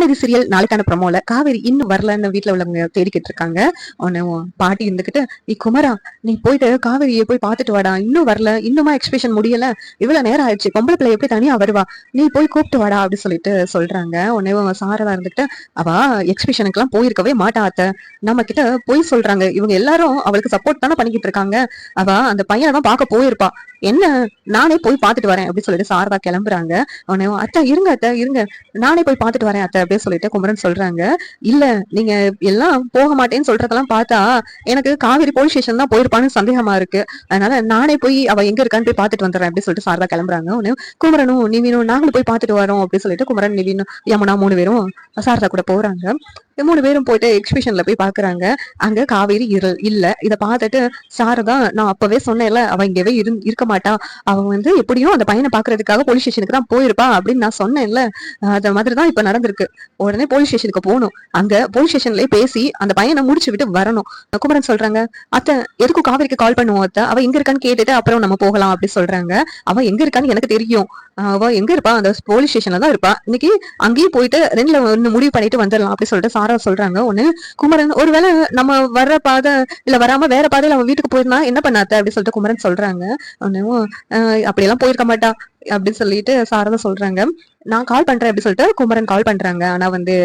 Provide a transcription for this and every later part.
Mahanadi serial நாளைக்கான ப்ரமோல காவேரி இன்னும் வரலன்னு வீட்டுல உள்ளவங்க தேடிக்கிட்டு இருக்காங்க. உன்னை பாட்டி இருந்துகிட்டு, நீ குமரா, நீ போயிட்டு காவேரியை போய் பாத்துட்டு வாடா, இன்னும் வரல, இன்னுமா எக்ஸ்பிரஷன் முடியல, இவ்வளவு நேரம் ஆயிடுச்சு, பொம்பளை பிள்ளை எப்படி தனியா வருவா, நீ போய் கூப்பிட்டு வாடா அப்படி சொல்லிட்டு சொல்றாங்க. உடனே சாரதா இருந்துகிட்டு, அவ எக்ஸ்பிரஷனுக்கு எல்லாம் போயிருக்கவே மாட்டா அத்தை, நம்ம கிட்ட போய் சொல்றாங்க, இவங்க எல்லாரும் அவளுக்கு சப்போர்ட் தானே பண்ணிக்கிட்டு இருக்காங்க, அவ அந்த பையனை தான் பார்க்க போயிருப்பா, என்ன நானே போய் பாத்துட்டு வரேன் அப்படின்னு சொல்லிட்டு சாரதா கிளம்புறாங்க. உடனே அத்தை இருங்க அத்தை இருங்க, நானே போய் பாத்துட்டு வரேன் அத்தை அப்படின்னு சொல்லிட்டு குமரன் சொல்றாங்க. இல்ல, நீங்க எல்லாம் போக மாட்டேன்னு சொல்றதெல்லாம் பார்த்தா எனக்கு காவேரி போலீஸ் ஸ்டேஷன் தான் போயிருப்பான்னு சந்தேகமா இருக்கு, அதனால நானே போய் அவ எங்க இருக்கான்னு போய் பாத்துட்டு வந்துடுறேன் அப்படின்னு சொல்லிட்டு சாரதா கிளம்புறாங்க. உடனே குமரனும் நிவினும் நாங்களும் போய் பாத்துட்டு வரோம் அப்படின்னு சொல்லிட்டு குமரன், நிவினும், யமுனா 3 பேரும் சாரதா கூட போறாங்க. 3 பேரும் போயிட்டு எக்ஸிபிஷன்ல போய் பாக்குறாங்க. அங்க காவேரி இல்ல. இத பாத்துட்டு சாரதா, நான் அப்பவே சொன்னேன்ல, அவ இங்கவே இருக்க மாட்டா, அவ வந்து எப்படியும் அந்த பையனை பாக்குறதுக்காக போலீஸ் ஸ்டேஷனுக்கு தான் போயிருப்பா அப்படின்னு நான் சொன்னேன்ல, அது மாதிரிதான் இப்ப நடந்திருக்கு, உடனே போலீஸ் ஸ்டேஷனுக்கு போகணும், அங்க போலீஸ் ஸ்டேஷன்லயே பேசி அந்த பையனை முடிச்சு விட்டு வரணும். குமரன் சொல்றாங்க, அத்தை எதுக்கும் காவேரிக்கு கால் பண்ணுவோம் அத்தை, அவ எங்க இருக்கான்னு கேட்டுட்டு அப்புறம் நம்ம போகலாம் அப்படி சொல்றாங்க. அவ எங்க இருக்கான்னு எனக்கு தெரியும், அவ எங்க இருப்பா, அந்த போலீஸ் ஸ்டேஷன்ல தான் இருப்பா, இன்னைக்கு அங்கேயும் போயிட்டு 2ல 1 முடிவு பண்ணிட்டு வந்துடலாம் அப்படி சொல்லிட்டு சாரா சொல்றாங்க. ஒண்ணு குமரன், ஒருவேளை நம்ம வர்ற பாதை இல்ல வராம வேற பாதையில அவன் வீட்டுக்கு போயிருந்தா என்ன பண்ணாத்த அப்படி சொல்லிட்டு குமரன் சொல்றாங்க. ஒன்னும் அப்படியெல்லாம் போயிருக்க மாட்டா அப்படின்னு சொல்லிட்டு சாரதா சொல்றாங்க. நான் கால் பண்றேன் அப்படி சொல்லிட்டு குமரன் கால் பண்றாங்க. ஆனா வந்து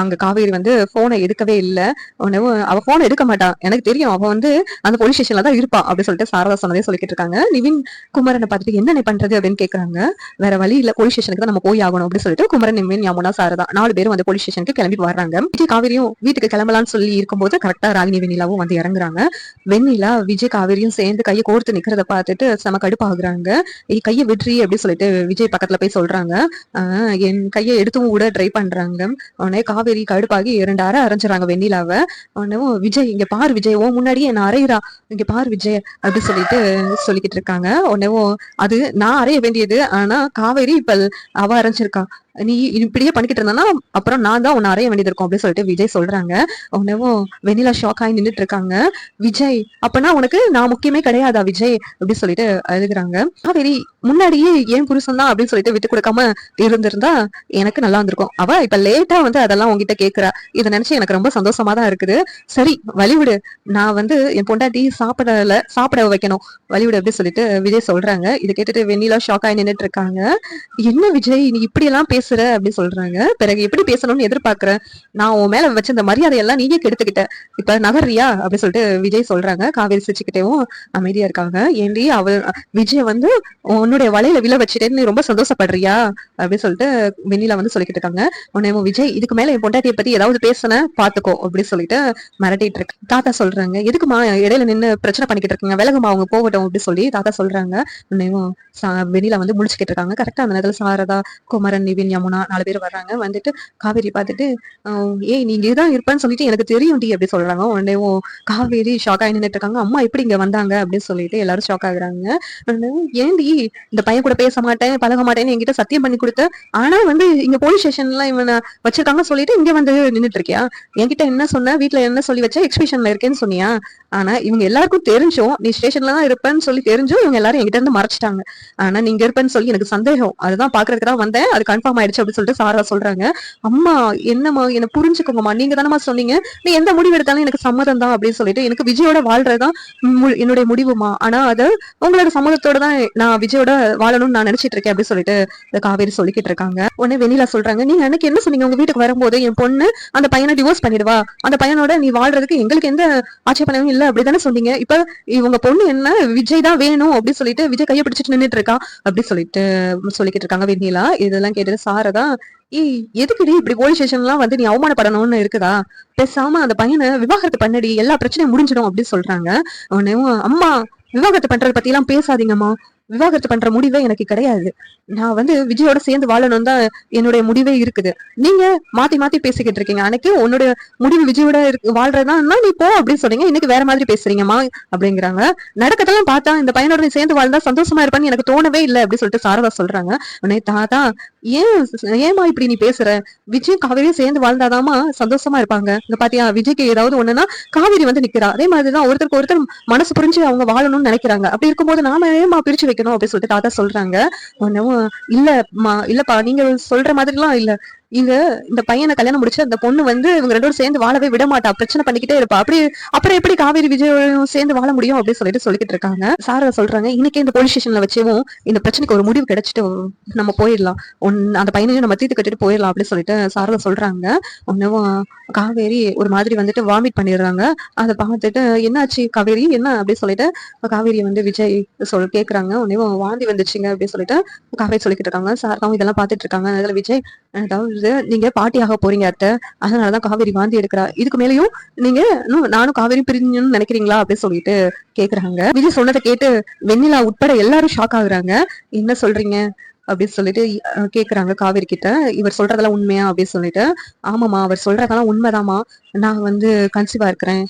அங்க காவேரி வந்து போனை எடுக்கவே இல்லை. உடனே அவ போனை எடுக்க மாட்டா, எனக்கு தெரியும், அவ வந்து அந்த போலீஸ் ஸ்டேஷன்ல தான் இருப்பா அப்படி சொல்லிட்டு சாரதா சொன்னதே சொல்லிட்டு இருக்காங்க. நிவின் குமரனை பார்த்துட்டு என்ன பண்றது அப்படின்னு கேக்குறாங்க. வேற வழி இல்ல, போலீஸ் ஸ்டேஷனுக்கு தான் நம்ம போய் ஆகணும் அப்படின்னு சொல்லிட்டு குமரன், நிவின், யமுனா, சாரதா 4 பேரும் வந்து போலீஸ் ஸ்டேஷனுக்கு கிளம்பி வர்றாங்க. விஜய் காவேரியும் வீட்டுக்கு கிளம்பலான்னு சொல்லி இருக்கும்போது கரெக்டா ராகினி வெண்ணிலாவும் வந்து இறங்குறாங்க. வெண்ணிலா விஜய் காவேரியும் சேர்ந்து கையை கோர்த்து நிக்கிறத பார்த்துட்டு செம கடுப்பாகுறாங்க. கையை விட்ரி அப்படின்னு சொல்லிட்டு விஜய் பக்கத்துல போய் சொல்றாங்க. என் கையை எடுத்தும் கூட ட்ரை பண்றாங்க. உடனே காவேரி கடுப்பாகி 2 அரை அரைஞ்சிடறாங்க வெண்ணிலாவை. உடனே விஜய், இங்க பாரு விஜய், ஓ முன்னாடியே என்ன அரைகிறா, இங்க பாரு விஜய் அப்படி சொல்லிட்டு சொல்லிக்கிட்டு இருக்காங்க. உடனே அது நான் அறைய வேண்டியது, ஆனா காவேரி இப்ப அவ அரைஞ்சிருக்கா, நீ இப்படியே பண்ணிக்கிட்டு இருந்தானா அப்புறம் நான் தான் உன்னை அறைய வேண்டியது இருக்கும் அப்படின்னு சொல்லிட்டு விஜய் சொல்றாங்க. உடனேவும் வெண்ணிலா ஷாக் ஆகி நின்றுட்டு இருக்காங்க. விஜய், அப்பனா உனக்கு நான் முக்கியமே கிடையாதா விஜய் அப்படி சொல்லிட்டு அழுகுறாங்க. காவேரி முன்னாடியே ஏன் புருஷன் தான் அப்படின்னு சொல்லிட்டு விட்டு கொடுக்காம இருந்திருந்தா எனக்கு நல்லா இருந்திருக்கும், அவ இப்ப லேட்டா வந்து அதெல்லாம் உங்ககிட்ட கேக்குறா, இதை நினைச்சு எனக்கு ரொம்ப சந்தோஷமா தான் இருக்குது, சரி வழிவிடு, நான் வந்து என் பொண்டாட்டி சாப்பிட வைக்கணும், வழிவிடு அப்படி சொல்லிட்டு விஜய் சொல்றாங்க. இதை கேட்டுட்டு வெண்ணிலா ஷாக் ஆகி நின்றுட்டு இருக்காங்க. என்ன விஜய் நீ இப்படி எல்லாம் பேசுற அப்படின்னு சொல்றாங்க. பிறகு எப்படி பேசணும்னு எதிர்பார்க்கிறேன், நான் உன் மேல வச்ச இந்த மரியாதையெல்லாம் நீயே கெடுத்துக்கிட்ட, இப்ப நகர்றியா அப்படி சொல்லிட்டு விஜய் சொல்றாங்க. காவேரி சிரிச்சுக்கிட்டேவும் அமைதியா இருக்காங்க. ஏண்டி விஜய் வந்து உன்னுடைய வலையில விழ வச்சுட்டேன்னு நீ ரொம்ப சந்தோஷப்படுறியா அப்படின்னு சொல்லிட்டு வெண்ணிலா வந்து சொல்லிக்கிட்டு இருக்காங்க. உன்னை விஜய் இதுக்கு மேல என் பொண்டாட்டியை பத்தி ஏதாவது பேசுன பாத்துக்கோ அப்படின்னு சொல்லிட்டு மிரட்டிட்டு இருக்கு. தாத்தா சொல்றாங்க, எதுக்குமா இடையில நின்னு பிரச்சனை பண்ணிக்கிட்டு இருக்கீங்க, விலகுமா அவங்க போகட்டும் அப்படி சொல்லி தாத்தா சொல்றாங்க. உன்னையும் வெண்ணிலா வந்து முழிச்சுக்கிட்டு இருக்காங்க. கரெக்டா அந்த நேரத்துல சாரதா, குமரன், நிவின், யமுனா 4 பேர் வர்றாங்க. வந்துட்டு காவேரி பார்த்துட்டு, ஏய் நீ இங்கதான் இருப்பேன்னு சொல்லிட்டு எனக்கு தெரியும் டி அப்படி சொல்றாங்க. உடனே காவேரி ஷாக் ஆகி நின்றுட்டு இருக்காங்க. அம்மா எப்படி இங்க வந்தாங்க அப்படின்னு சொல்லிட்டு எல்லாரும் ஷாக் ஆகுறாங்க. ஏன்டி இந்த பையன் கூட பேச மாட்டேன் பழக மாட்டேன்னு என்கிட்ட சத்தியம் பண்ணி கொடுத்த, ஆனா வந்து இங்க போலீஸ் ஸ்டேஷன்ல இவனை வச்சிருக்காங்க சொல்லிட்டு இங்க வந்து நின்றுட்டு இருக்கியா, என்கிட்ட என்ன சொன்ன, வீட்டுல என்ன சொல்லி வச்ச, எக்ஸிபிஷன்ல இருக்கேன்னு சொன்னியா, ஆனா இவங்க எல்லாருக்கும் தெரிஞ்சும் நீ ஸ்டேஷன்ல தான் இருப்பேன்னு சொல்லி தெரிஞ்சும் இவங்க எல்லாரும் என்கிட்ட இருந்து மறைச்சிட்டாங்க, ஆனா நீங்க இருப்பேன்னு சொல்லி எனக்கு சந்தேகம், அதுதான் பாக்குறதுக்கு தான் வந்தேன், அது கன்ஃபார்ம் ஆயிடுச்சு அப்படின்னு சொல்லிட்டு சாரா சொல்றாங்க. அம்மா என்னம்மா என்ன புரிஞ்சுக்கோங்கம்மா, நீங்க தானம்மா சொன்னீங்க நீ எந்த முடிவு எடுத்தாலும் எனக்கு சம்மதம் தான் அப்படின்னு சொல்லிட்டு, எனக்கு விஜயோட வாழ்றதுதான் என்னுடைய முடிவுமா, ஆனா அது உங்களோட சம்மதத்தோட தான் நான் விஜயோட வாழணும்னு நான் நினைச்சிட்டு இருக்கேன் அப்படின்னு சொல்லிட்டு காவேரி சொல்லிக்கிட்டு இருக்காங்க. உடனே வெண்ணிலா சொல்றாங்க, நீங்க அன்னைக்கு என்ன சொன்னீங்க, உங்க வீட்டுக்கு வரும்போது என் பொண்ணு அந்த பையனை டிவோர்ஸ் பண்ணிடுவா, அந்த பையனோட நீ வாழ்றதுக்கு எங்களுக்கு எந்த ஆட்சேபனையும் இல்ல அப்படிதானே சொன்னீங்க, இப்ப இவங்க பொண்ணு என்ன விஜய் தான் வேணும் அப்படின்னு சொல்லிட்டு விஜய் கையை பிடிச்சிட்டு நின்றுட்டு இருக்கா அப்படி சொல்லிக்கிட்டு இருக்காங்க வெண்ணிலா. இதெல்லாம் கேட்டு சாரதா, எதுக்குடி இப்படி போலீஸ் ஸ்டேஷன் எல்லாம் வந்து நீ அவமானப்படணும்னு இருக்குதா, பேசாம அந்த பையனை விவாகரத்து பண்ணடி, எல்லா பிரச்சனையும் முடிஞ்சிடும் அப்படின்னு சொல்றாங்க. உடனே அம்மா விவாகரத்து பண்றதை பத்தி எல்லாம் பேசாதீங்கம்மா, விவாகரத்து பண்ற முடிவே எனக்கு கிடையாது, நான் வந்து விஜயோட சேர்ந்து வாழணும் தான் என்னுடைய முடிவே இருக்குது, நீங்க மாத்தி மாத்தி பேசிக்கிட்டு இருக்கீங்க, அன்னைக்கு உன்னுடைய முடிவு விஜயோட வாழ்றதுதான் நீ போ அப்படின்னு சொன்னீங்க, இன்னைக்கு வேற மாதிரி பேசுறீங்கம்மா அப்படிங்கிறாங்க. நடக்கத்தெல்லாம் பார்த்தா இந்த பையனோட நீ சேர்ந்து வாழ்ந்தா சந்தோஷமா இருப்பான்னு எனக்கு தோணவே இல்லை அப்படி சொல்லிட்டு சாரதா சொல்றாங்க. உடனே தாத்தா, ஏமா இப்படி நீ பேசுற, விஜய் காவேரியும் சேர்ந்து வாழ்ந்தாதாமா சந்தோஷமா இருப்பாங்க, இங்க பாத்தியா விஜய்க்கு ஏதாவது ஒண்ணுன்னா காவேரி வந்து நிக்கிறா, அதே மாதிரிதான் ஒருத்தருக்கு ஒருத்தர் மனசு புரிஞ்சு அவங்க வாழணும்னு நினைக்கிறாங்க, அப்படி இருக்கும்போது நாம ஏமா பிரிச்சு வைக்கணும் அப்படின்னு சொல்லிட்டு தாத்தா சொல்றாங்க. இல்லப்பா நீங்க சொல்ற மாதிரி எல்லாம் இல்ல, இங்க இந்த பையனை கல்யாணம் முடிச்சு அந்த பொண்ணு வந்து இவங்க ரெண்டு பேரும் சேர்ந்து வாழவே விட மாட்டா, பிரச்சனை பண்ணிக்கிட்டே இருப்பா. அப்படி அப்புறம் எப்படி காவேரி விஜயும் சேர்ந்து வாழ முடியும் அப்படின்னு சொல்லிட்டு இருக்காங்க. சாரதா சொல்றாங்க, இன்னைக்கே இந்த போலீஸ் ஸ்டேஷன்ல வச்சவும் இந்த பிரச்சனைக்கு ஒரு முடிவு கிடைச்சிட்டு நம்ம போயிடலாம், அந்த பையனையும் நம்ம தீர்த்து கட்டிட்டு போயிடலாம் அப்படின்னு சொல்லிட்டு சாரதா சொல்றாங்க. ஒன்னும் காவேரி ஒரு மாதிரி வந்துட்டு வாமிட் பண்ணிடுறாங்க. அதை பார்த்துட்டு என்னாச்சு காவேரி என்ன அப்படின்னு சொல்லிட்டு காவேரியை வந்து விஜய் கேக்குறாங்க. உடனே வாந்தி வந்துச்சுங்க அப்படின்னு சொல்லிட்டு காவேரி சொல்லிக்கிட்டு இருக்காங்க. சாரதாவும் இதெல்லாம் பார்த்துட்டு இருக்காங்க. அதுல விஜய், அதாவது நீங்க பாட்டியாக போறீங்க அத்தை, அதனாலதான் காவேரி வாந்தி எடுக்கிறா, இதுக்கு மேலேயும் நீங்க நானும் காவேரி பிரிஞ்சுன்னு நினைக்கிறீங்களா அப்படின்னு சொல்லிட்டு கேக்குறாங்க. விஜய் சொன்னதை கேட்டு வெண்ணிலா உட்பட எல்லாரும் ஷாக் ஆகுறாங்க. என்ன சொல்றீங்க அப்படின்னு சொல்லிட்டு கேக்குறாங்க காவேரி கிட்ட. இவர் சொல்றதெல்லாம் உண்மையா அப்படின்னு சொல்லிட்டு, ஆமாமா அவர் சொல்றதெல்லாம் உண்மைதாமா, நான் வந்து கன்சீவா இருக்கிறேன்,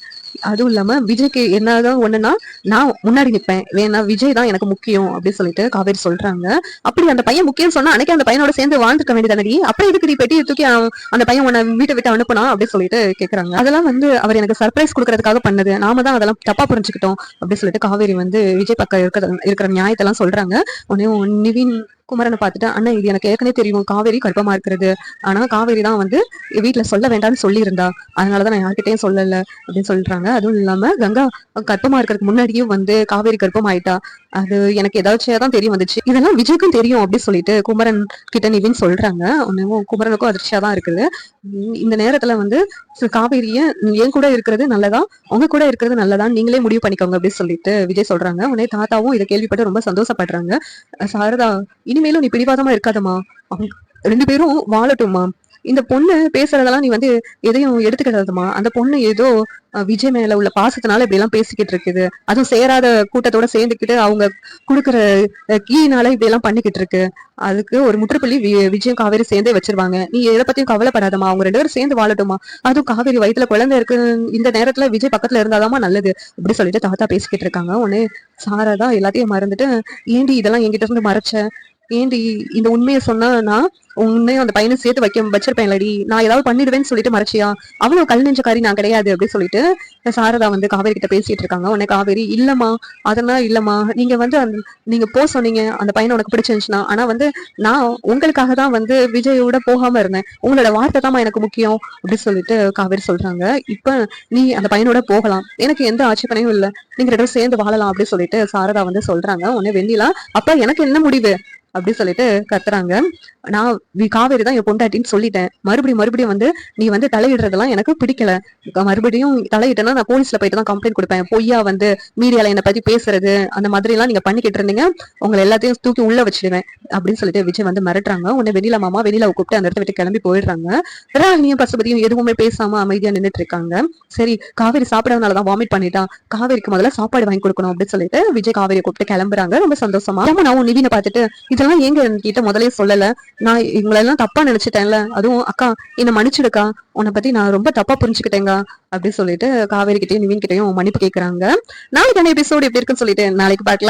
அதுவும் இல்லாம விஜய்க்கு என்னதான் ஒண்ணுன்னா நான் முன்னாடி நிற்பேன், வேணா விஜய் தான் எனக்கு முக்கியம் அப்படின்னு சொல்லிட்டு காவேரி சொல்றாங்க. அப்படி அந்த பையன் முக்கியம் சொன்னா அன்னைக்கு அந்த பையனோட சேர்ந்து வாழ்ந்துக்க வேண்டியதானடி, அப்புறம் இதுக்கு நீ பெட்டியை தூக்கி அந்த பையன் உன்னை வீட்டை விட்டு அனுப்புனா அப்படின்னு சொல்லிட்டு கேக்குறாங்க. அதெல்லாம் வந்து அவர் எனக்கு சர்ப்ரைஸ் கொடுக்கறதுக்காக பண்ணது, நாம தான் அதெல்லாம் தப்பா புரிஞ்சுக்கிட்டோம் அப்படின்னு சொல்லிட்டு காவேரி வந்து விஜய் பக்கம் இருக்கிற நியாயத்தெல்லாம் சொல்றாங்க. உடனே நிவின் குமரனை பார்த்துட்டு, அண்ணன் இது எனக்கு ஏற்கனவே தெரியும் காவேரி கர்ப்பமா இருக்கிறது, ஆனா காவேரி தான் வந்து வீட்டுல சொல்ல வேண்டாம்னு சொல்லி இருந்தா, அதனாலதான் நான் யார்கிட்டயும் சொல்லல அப்படின்னு சொல்றாங்க. அதுவும் இல்லாம கங்கா கர்ப்பமா இருக்கிறதுக்கு முன்னாடியும் வந்து காவேரி கர்ப்பம் ஆயிட்டா, அது எனக்கு ஏதாச்சும் தான் தெரிய வந்துச்சு, இதெல்லாம் விஜய்க்கும் தெரியும் அப்படின்னு சொல்லிட்டு குமரன் கிட்ட நிவின் சொல்றாங்க. ஒன்னும் குமரனுக்கும் அதிர்ச்சியா தான் இருக்குது. இந்த நேரத்துல வந்து காவேரிய என் கூட இருக்கிறது நல்லதா உங்க கூட இருக்கிறது நல்லதா நீங்களே முடிவு பண்ணிக்கோங்க அப்படின்னு சொல்லிட்டு விஜய் சொல்றாங்க. உடனே தாத்தாவும் இதை கேள்விப்பட்டு ரொம்ப சந்தோஷப்படுறாங்க. சாரதா, இனிமேலும் நீ பிடிவாதமா இருக்காதமா, அவங்க 2 பேரும் வாழட்டும்மா, இந்த பொண்ணு பேசுறதெல்லாம் நீ வந்து எதையும் எடுத்துக்கிட்டதுமா, அந்த பொண்ணு ஏதோ விஜய் மேல உள்ள பாசத்தினால இப்படி எல்லாம் பேசிக்கிட்டு இருக்குது, அதுவும் சேராத கூட்டத்தோட சேர்ந்துக்கிட்டு அவங்க குடுக்குற கீனால இப்படி எல்லாம் பண்ணிக்கிட்டு இருக்கு, அதுக்கு ஒரு முற்றுப்புள்ளி விஜயம் காவேரி சேர்ந்தே வச்சிருவாங்க, நீ எதை பத்தியும் கவலைப்படாதமா, அவங்க 2 பேரும் சேர்ந்து வாழட்டுமா, அதுவும் காவேரி வயிற்றுல குழந்தை இருக்கு, இந்த நேரத்துல விஜய் பக்கத்துல இருந்தாதாமா நல்லது அப்படி சொல்லிட்டு தாத்தா பேசிக்கிட்டு இருக்காங்க. உடனே சாரதா எல்லாத்தையும் மறந்துட்டு, ஏண்டி இதெல்லாம் என்கிட்ட இருந்து மறைச்ச, ஏண்டி இந்த உண்மையை சொன்னா நான் உன்னையும் அந்த பையனை சேர்த்து வச்சிருப்பேன் இல்லடி, நான் ஏதாவது பண்ணிடுவேன்னு சொல்லிட்டு மறைச்சியா, அவ்வளவு கல் நெஞ்சக்காரி நான் கிடையாது அப்படின்னு சொல்லிட்டு சாரதா வந்து காவேரி கிட்ட பேசிட்டு இருக்காங்க. உடனே காவேரி, இல்லம்மா அதெல்லாம் இல்லம்மா, நீங்க வந்து நீங்க சொன்னீங்க அந்த பையனை உனக்கு பிடிச்சிருந்துச்சுன்னா, ஆனா வந்து நான் உங்களுக்காக தான் வந்து விஜயோட போகாம இருந்தேன், உங்களோட வார்த்தை தான் எனக்கு முக்கியம் அப்படின்னு சொல்லிட்டு காவேரி சொல்றாங்க. இப்ப நீ அந்த பையனோட போகலாம், எனக்கு எந்த ஆட்சேபனையும் இல்லை, நீங்க 2 பேரும் சேர்ந்து வாழலாம் அப்படின்னு சொல்லிட்டு சாரதா வந்து சொல்றாங்க. உடனே வெண்ணிலா, அப்ப எனக்கு என்ன முடிவு அப்படி சொல்லிட்டு கத்துறாங்க. நான் காவேரி தான் என் பொண்டாட்டின்னு சொல்லிட்டேன், மறுபடியும் வந்து நீ வந்து தலையிடுறதெல்லாம் எனக்கு பிடிக்கல, மறுபடியும் தலையிட்டேன்னா நான் போலீஸ்ல போயிட்டு தான் கம்ப்ளைண்ட் கொடுப்பேன், பொய்யா வந்து மீடியால என்னை பத்தி பேசுறது அந்த மாதிரி எல்லாம் நீங்க பண்ணிக்கிட்டு இருந்தீங்க, உங்களை எல்லாத்தையும் தூக்கி உள்ள வச்சிடுவேன் அப்படின்னு சொல்லிட்டு விஜய் வந்து மிரட்டுறாங்க. உடனே வெண்ணிலா மாமா வெண்ணிலாவை கூப்பிட்டு அந்த இடத்த விட்டு கிளம்பி போயிடுறாங்க. ராகினியும் பசுபதியும் எதுவுமே பேசாம அமைதியா நின்றுட்டு இருக்காங்க. சரி காவேரி சாப்பிடறதுனாலதான் வாமிட் பண்ணிட்டா, காவேரிக்கு முதல்ல சாப்பாடு வாங்கி கொடுக்கணும் அப்படின்னு சொல்லிட்டு விஜய் காவேரியை கூப்பிட்டு கிளம்புறாங்க. ரொம்ப சந்தோஷமா நான் நிவினை பார்த்துட்டு, இதெல்லாம் எங்க கிட்ட முதலே சொல்லல, நான் இவங்களெல்லாம் தப்பா நினைச்சிட்டேன்ல, அதுவும் அக்கா என்ன மன்னிச்சிடுக்கா, உன்னை பத்தி நான் ரொம்ப தப்பா புரிஞ்சுக்கிட்டேங்க அப்படின்னு சொல்லிட்டு காவேரி கிட்டையும் நிவின் கிட்டையும் மன்னிப்பு கேட்கறாங்க. நாளைக்கான எபிசோடு எப்படி இருக்குன்னு சொல்லிட்டு நாளைக்கு பார்க்கலாம்.